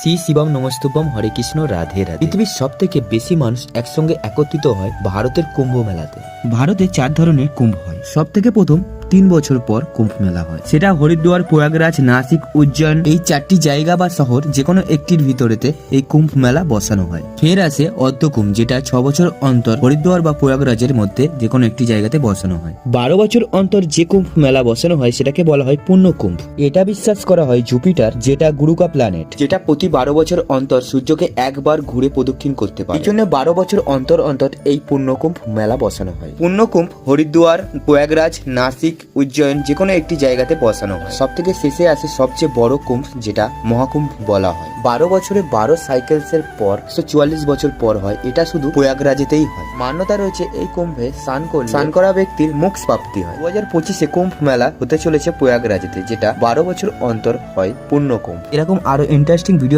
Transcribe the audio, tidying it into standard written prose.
শ্রী শিবম নমস্তুভম, হরে কৃষ্ণ, রাধে রাধে। পৃথিবীর সব থেকে বেশি মানুষ একসঙ্গে একত্রিত হয় ভারতের কুম্ভ মেলাতে। ভারতে 4 ধরনের কুম্ভ হয়। সব থেকে প্রথম 3 বছর পর কুম্ভ মেলা হয়। সেটা হরিদ্বার, প্রয়াগরাজ, নাসিক, উজ্জয়ন, এই 4টি জায়গা বা শহর যে কোনো একটির ভিতরেতে এই কুম্ভ মেলা বসানো হয়। ফের আসে অর্ধকুম্ভ, যেটা 6 বছর অন্তর হরিদ্বার বা প্রয়াগরাজের মধ্যে যে কোনো একটি জায়গাতে বসানো হয়। 12 বছর অন্তর যে কুম্ভ মেলা বসানো হয় সেটাকে বলা হয় পূর্ণ কুম্ভ। এটা বিশ্বাস করা হয় জুপিটার, যেটা গুরুকা প্ল্যানেট, যেটা প্রতি 12 বছর অন্তর সূর্যকে একবার ঘুরে প্রদক্ষিণ করতে পারে। এই জন্য 12 বছর অন্তর অন্তর এই পূর্ণকুম্ভ মেলা বসানো হয়। পূর্ণকুম্ভ হরিদ্বার, প্রয়াগরাজ, নাসিক, উজ্জয়ন যে কোনো একটি জায়গাতে বসানো হয়। সব থেকে শেষে আসে সবচেয়ে বড় কুম্ভ, যেটা মহাকুম্ভ বলা হয়। 12 বছরে 12 সাইকেলসের পর 144 বছর পর হয়। এটা শুধু প্রয়াগরাজেতেই হয়। মান্যতা রয়েছে এই কুম্ভে স্নান করা ব্যক্তির মোক্ষ প্রাপ্তি হয়। 2025-এ কুম্ভ মেলা হতে চলেছে প্রয়াগরাজেতে, যেটা 12 বছর অন্তর হয় পূর্ণ কুম্ভ। এরকম আরো ইন্টারেস্টিং ভিডিও